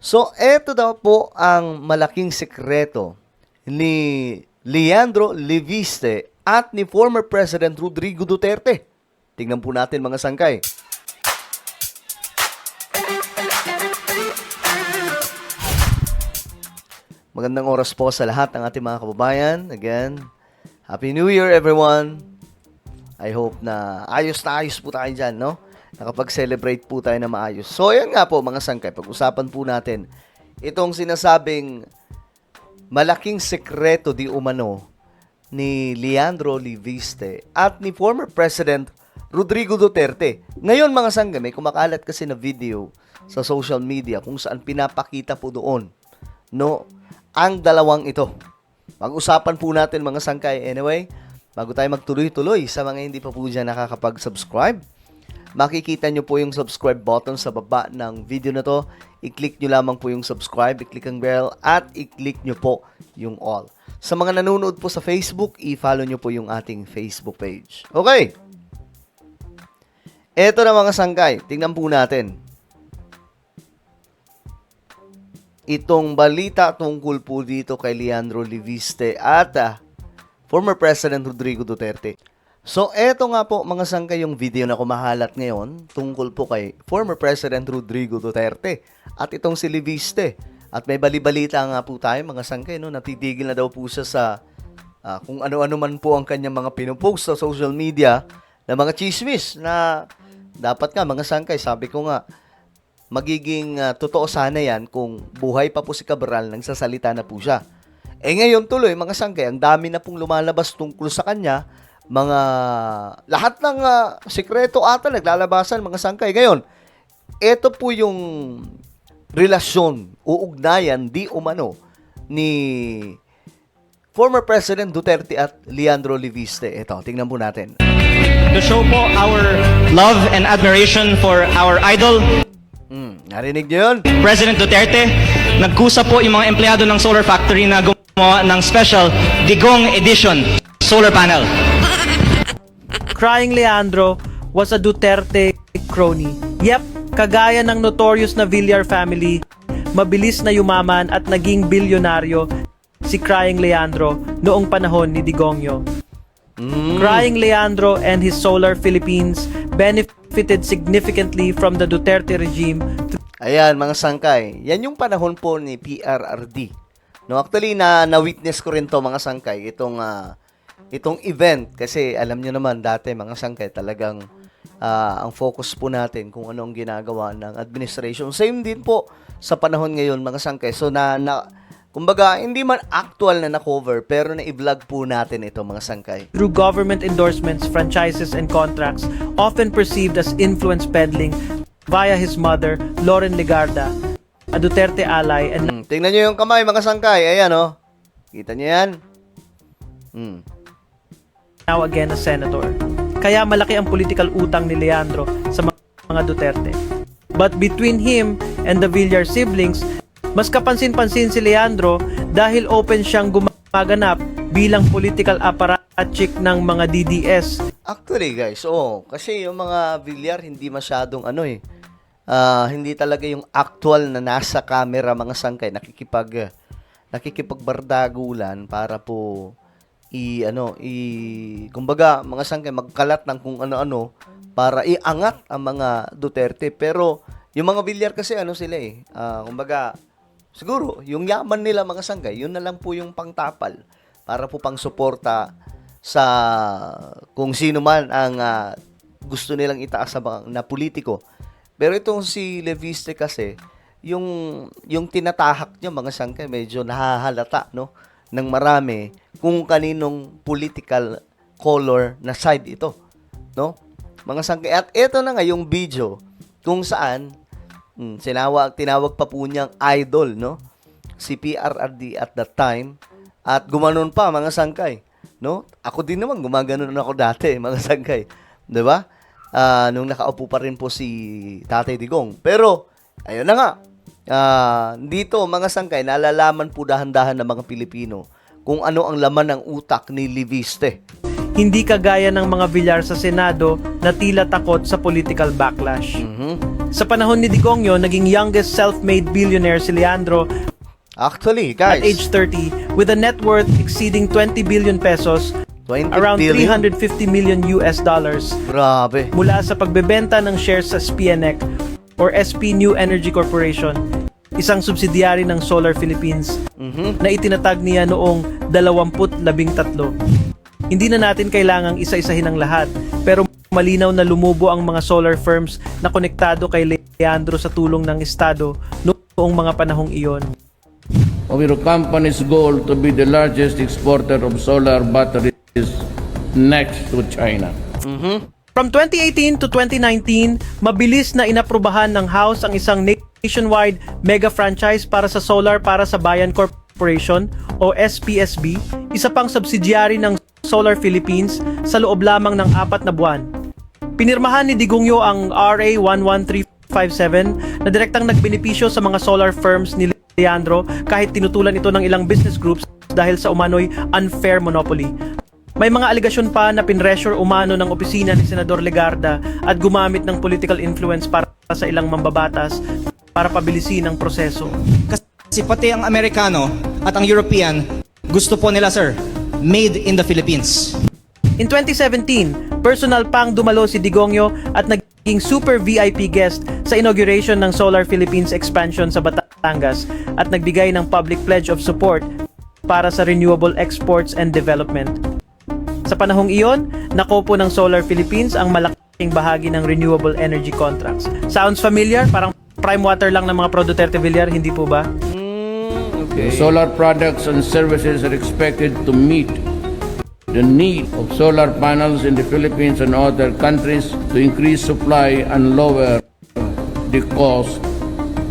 So, eto daw po ang malaking sekreto ni Leandro Leviste at ni former President Rodrigo Duterte. Tingnan po natin mga sangkay. Magandang oras po sa lahat ng ating mga kababayan. Again, Happy New Year everyone! I hope na ayos po tayo dyan, no? Nakapag-celebrate po tayo na maayos. So, yan nga po mga sangkay. Pag-usapan po natin itong sinasabing malaking sekreto di umano ni Leandro Leviste at ni former President Rodrigo Duterte. Ngayon mga sangkay, may kumakalat kasi na video sa social media kung saan pinapakita po doon, no, ang dalawang ito. Pag-usapan po natin mga sangkay. Anyway, bago tayo magtuloy-tuloy, sa mga hindi pa po dyan nakakapag-subscribe, makikita nyo po yung subscribe button sa baba ng video na to. I-click nyo lamang po yung subscribe, i-click ang bell, at i-click nyo po yung all. Sa mga nanonood po sa Facebook, i-follow nyo po yung ating Facebook page. Okay. Eto na mga sangkay. Tingnan po natin itong balita tungkol po dito kay Leandro Leviste at former President Rodrigo Duterte. So, eto nga po mga sangkay yung video na kumahalat ngayon tungkol po kay former President Rodrigo Duterte at itong si Leviste. At may balibalita nga po tayo mga sangkay, no, natitigil na daw po siya sa kung ano-ano man po ang kanyang mga pinopost sa social media na mga chismis na dapat nga mga sangkay, sabi ko nga, magiging totoo sana yan kung buhay pa po si Cabral, nagsasalita na po siya. Ngayon tuloy mga sangkay, ang dami na pong lumalabas tungkol sa kanya, mga lahat ng sikreto ata naglalabasan mga sangkay. Ngayon, ito po yung relasyon, uugnayan, di umano ni former President Duterte at Leandro Leviste. Ito, tingnan po natin. To show po our love and admiration for our idol, Narinig niyo yun? President Duterte, nagkusa po yung mga empleyado ng solar factory na gumawa ng special Digong Edition solar panel. Crying Leandro was a Duterte crony. Yep, kagaya ng notorious na Villar family, mabilis na yumaman at naging bilyonaryo si Crying Leandro noong panahon ni Digongyo. Crying Leandro and his Solar Philippines benefited significantly from the Duterte regime. Ayan, mga sangkay. Yan yung panahon po ni PRRD. No, actually, na-witness ko rin to mga sangkay, itong event. Kasi alam nyo naman, dati mga sangkay, talagang ang focus po natin kung ano ang ginagawa ng administration. Same din po sa panahon ngayon, mga sangkay. So, kumbaga, hindi man actual na na-cover, pero na-i-vlog po natin ito, mga sangkay. Through government endorsements, franchises, and contracts, often perceived as influence peddling via his mother, Loren Legarda, a Duterte ally, and Tingnan nyo yung kamay, mga sangkay. Ayan, oh. Kita nyo yan? now again a senator. Kaya malaki ang political utang ni Leandro sa mga Duterte. But between him and the Villar siblings, mas kapansin-pansin si Leandro dahil open siyang gumaganap bilang political apparatchik ng mga DDS. Actually, guys, kasi yung mga Villar hindi masyadong hindi talaga yung actual na nasa camera mga sangkay, nakikipagbardagulan para po kumbaga mga sangkay magkalat ng kung ano-ano para iangat ang mga Duterte. Pero yung mga Villar kasi sila kumbaga siguro yung yaman nila mga sangkay, yun na lang po yung pangtapal para po pang suporta sa kung sino man ang gusto nilang itaas na politiko. Pero itong si Leviste kasi, yung tinatahak niya mga sangkay, medyo nahahalata, no, ng marami kung kaninong political color na side ito, no, mga sangkay. At ito na nga yung video kung saan tinawag pa po niyang idol, no, si PRRD at that time, at gumanon pa mga sangkay, no. Ako din naman gumaganon ako dati mga sangkay, 'di ba? Nung nakaupo pa rin po si Tatay Digong. Pero ayun na nga, dito mga sangkay, nalalaman po dahan-dahan ng mga Pilipino kung ano ang laman ng utak ni Leviste. Hindi kagaya ng mga Villar sa Senado na tila takot sa political backlash. Sa panahon ni Digongyo, naging youngest self-made billionaire si Leandro Actually, at guys, age 30 with a net worth exceeding 20 billion pesos, 20 around billion. 350 million US dollars Grabe. mula sa pagbebenta ng shares sa SPNEC or SP New Energy Corporation, isang subsidiary ng Solar Philippines na itinatag niya noong 2013. Hindi na natin kailangang isa-isahin ang lahat, pero malinaw na lumubo ang mga solar firms na konektado kay Leandro sa tulong ng Estado noong mga panahong iyon. Of your company's goal to be the largest exporter of solar batteries next to China. From 2018 to 2019, mabilis na inaprubahan ng House ang isang nationwide mega franchise para sa solar para sa Bayan Corporation o SPSB, isa pang subsidiary ng Solar Philippines sa loob lamang ng 4 na buwan. Pinirmahan ni Digongyo ang RA 11357 na direktang nagbenepisyo sa mga solar firms ni Leandro kahit tinutulan ito ng ilang business groups dahil sa umano'y unfair monopoly. May mga aligasyon pa na pinressure umano ng opisina ni Senador Legarda at gumamit ng political influence para sa ilang mambabatas para pabilisin ang proseso. Kasi pati ang Amerikano at ang European, gusto po nila, sir, made in the Philippines. In 2017, personal pang dumalo si Digongyo at naging super VIP guest sa inauguration ng Solar Philippines expansion sa Batangas at nagbigay ng public pledge of support para sa renewable exports and development. Sa panahong iyon, nakopo ng Solar Philippines ang malaking bahagi ng renewable energy contracts. Sounds familiar? Parang prime water lang ng mga Pro Duterte Villar, hindi po ba? The solar products and services are expected to meet the need of solar panels in the Philippines and other countries to increase supply and lower the cost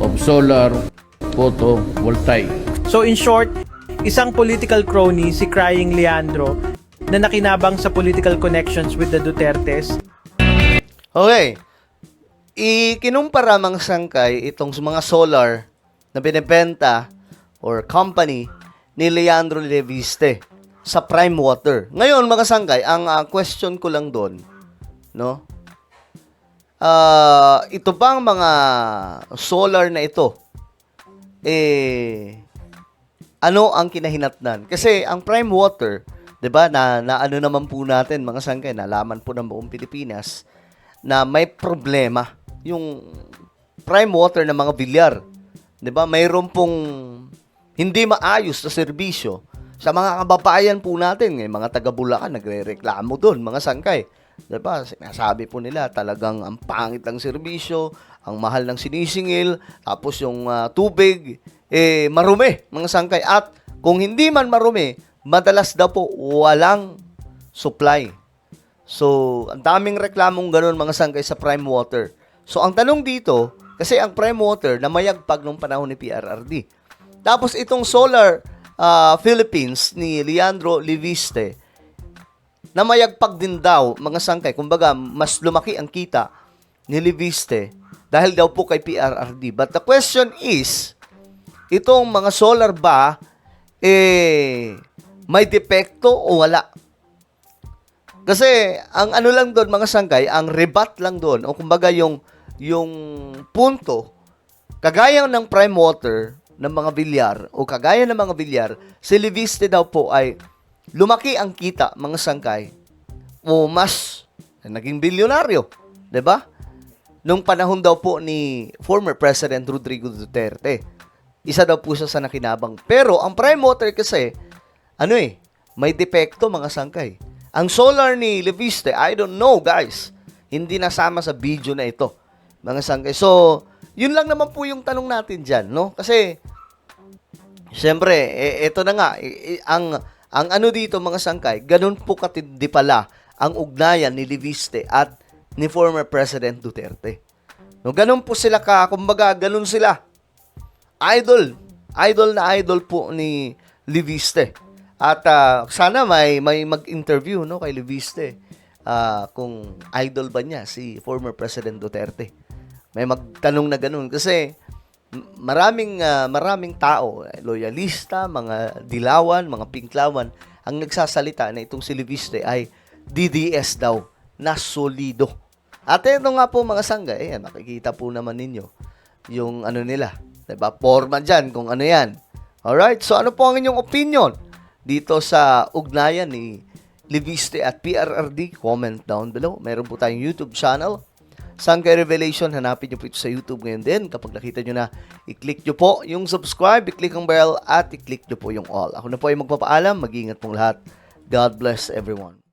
of solar photovoltaic. So in short, isang political crony si Crying Leandro na nakinabang sa political connections with the Dutertes. Okay. Ikinumpara mga sangkay itong mga solar na binebenta or company ni Leandro Leviste sa Prime Water. Ngayon mga sangkay, ang question ko lang doon, no? Ito bang mga solar na ito ano ang kinahinatnan? Kasi ang Prime Water, 'di ba, na ano naman po natin mga sangkay, nalaman po ng buong Pilipinas na may problema yung Prime Water ng mga Villar. 'Di ba? Mayroon pong hindi maayos na serbisyo sa mga kababayan po natin, mga taga Bulacan nagrereklamo doon, mga sangkay. 'Di ba? Sinasabi po nila talagang ang pangit ng serbisyo, ang mahal ng sinisingil, tapos yung tubig marumi, mga sangkay. At kung hindi man marumi, madalas daw po walang supply. So, ang daming reklamong ganun mga sangkay sa Prime Water. So, ang tanong dito, kasi ang Prime Water namayagpag nung panahon ni PRRD. Tapos itong Solar Philippines ni Leandro Leviste, namayagpag din daw mga sangkay. Kumbaga, mas lumaki ang kita ni Leviste dahil daw po kay PRRD. But the question is, itong mga solar ba, may depekto o wala? Kasi, ang ano lang doon, mga sangkay, ang rebat lang doon, o kumbaga yung punto, kagaya ng Prime Water ng mga Villar, o kagaya ng mga Villar, si Leviste daw po ay lumaki ang kita, mga sangkay, o mas naging bilyonaryo. 'Di ba? Nung panahon daw po ni former President Rodrigo Duterte. Isa daw po siya sa nakinabang. Pero ang Prime Water kasi, may depekto mga sangkay. Ang solar ni Leviste, I don't know guys, hindi nasama sa video na ito, mga sangkay. So, yun lang naman po yung tanong natin dyan, no? Kasi, siyempre, ito na nga, ang ano dito mga sangkay, ganun po katindi pala ang ugnayan ni Leviste at ni former President Duterte. No, ganun po sila kumbaga, ganun sila. Idol na idol po ni Leviste. At sana may mag-interview no kay Leviste kung idol ba niya si former President Duterte. May magtanong na ganun kasi maraming tao, loyalista, mga dilawan, mga pinklawan ang nagsasalita na itong si Leviste ay DDS daw na solido. At ito nga po mga sangga, ayan, nakikita po naman ninyo yung ano nila, diba? Forma dyan kung ano yan. Alright, so ano po ang inyong opinion dito sa ugnayan ni Leviste at PRRD? Comment down below. Meron po tayong YouTube channel, Sangkay Revelation. Hanapin nyo po ito sa YouTube ngayon din. Kapag nakita nyo na, i-click nyo po yung subscribe, i-click ang bell, at i-click nyo po yung all. Ako na po ay magpapaalam. Mag-iingat pong lahat. God bless everyone.